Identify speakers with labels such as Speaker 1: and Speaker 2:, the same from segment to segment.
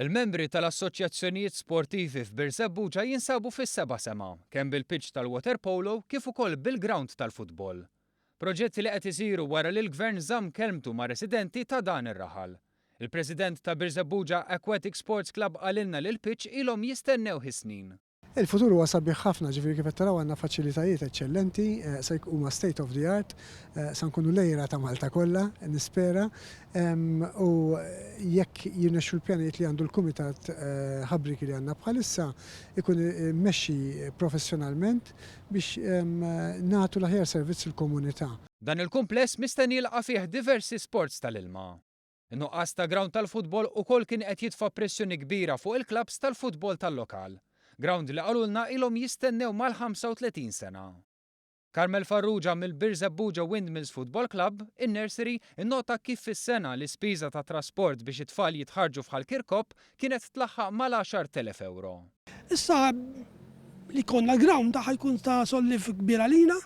Speaker 1: Il-membri tal-assoċjazzjonijiet sportivi f'Birsebbuġa jinsabu fis-seba' sema' kemm bil-pitch tal-water polo kif ukoll bil-ground tal-futbol. Proġetti li qed isiru wara li l-Gvern żamm kelmtu ma' residenti ta' dan ir-raħal. Il-President ta' Birsebbuġa Aquatic Sports Club qalilna li l-pitch ilhom jistennew ħis-snin.
Speaker 2: Il-futur huwa sabiħ ħafna, ġifieri kif qed taraw għandna faċilitajiet eċċellenti, se huma state of the art, se nkunu lejra ta' Malta kollha, nispera, u jekk jirnexxu l-pjanijiet li għandu l-kumitat ħabriki li għandna bħalissa ikun immexxi professjonalment biex nagħtu l-aħjar servizz il-komunità.
Speaker 1: Dan il-kumpless mistenni jilqa' fih diversi sports tal-ilma. In-nuqqas ta' ground tal-futbol ukoll kien qed jitfa' pressjoni kbira fuq il-klabs tal-futbol tal-lokal. Ground li qalulna ilhom jistennew mal-35 sena. Carmel Farrugia mill-Birsebbuġa Windmills Football Club, in-nursery, innota kif fis-sena l-ispiża ta' trasport biex it-tfal jitħarġu f'ħal kirkop kienet tlaħħaq mal-10,000 euro.
Speaker 3: Issa li konna l-ground ta' ħajkun ta' sollif kbira lina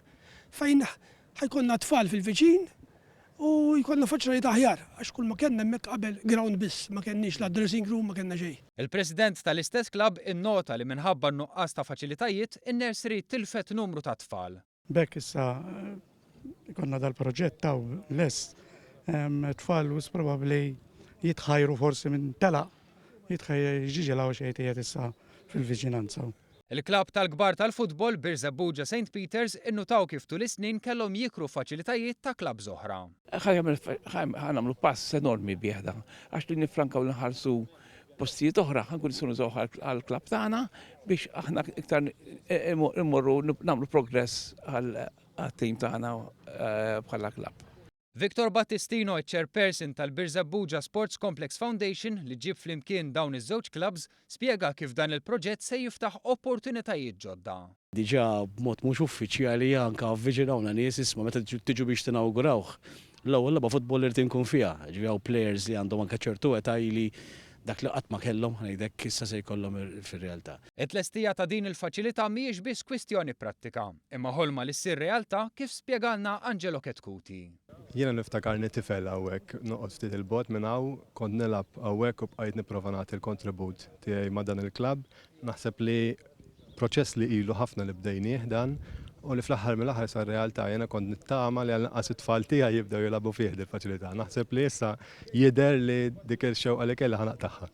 Speaker 3: fejn ħajkonna tfal fil-viċin u jkollna faċilità aħjar għax kull ma kellna hemmhekk qabel ground biss, ma kenniex la dressing room, ma kellna xejn.
Speaker 1: Il-President tal-istess klabb innota li minħabba n-nuqqas ta' faċilitajiet, in-nursery tilfet numru ta' tfal.
Speaker 4: Bekk issa konna dal-proġett taw lest tfal u probabbli jitħajru forsi minn telaq jitħajġiġelaw xejtijiet issa fil-viċinanza.
Speaker 1: Il-klabb tal-kbar tal-futbol Birsebbuġa St. Peters innutaw kif tul is-snin kellhom jikru faċilitajiet ta' klabb oħra.
Speaker 5: Ħanamlu pass enormi bieħda għax li nifrankaw nħarsu postijiet oħra ħankun nisunu zoħ għal-klabb tagħna biex aħna iktar immorru nagħmlu progress għal-tim tagħna bħala klabb.
Speaker 1: Victor Battistino, chairperson tal-Birsebbuġa Sports Complex Foundation li ġib flimkien dawn iż-żewġ clubs, spjega kif dan il-proġett se jiftaħ opportunitajiet ġodda.
Speaker 6: Diġà b'mod mhux uffiċjali anke avviġinawna nies isma' meta tiġu biex tinawgurawh. L-ewwel logħba futbol irid inkun fiha, ġifieri players li għandhom anke ċertu età li dak li qatt ma kellhom ngħidlek issa se jkollhom fir-realtà.
Speaker 1: It-tlestija ta' din il-faċilità mhijiex biss kwistjoni prattika, imma ħolma li ssir realtà kif spjegalna Angelo Ketkuti.
Speaker 7: Jiena niftakarni tifel hawnhekk noqgħod ftit il-bogħod minn hawn, kont nilgħab hawnhekk u bqajt nipprova nagħti l-kontribut tiegħi ma' dan il-klabb. Naħseb li proċess li ilu ħafna li bdejnieh dan u li fl-aħħar mill-aħħar sar realtà jiena kont nittama li għal-naqas it-tfal tiegħi jibdew jilagħbu fih il-faċilità. Naħseb li issa jidher li dik il-xewqa li kellha ħanaq tagħha.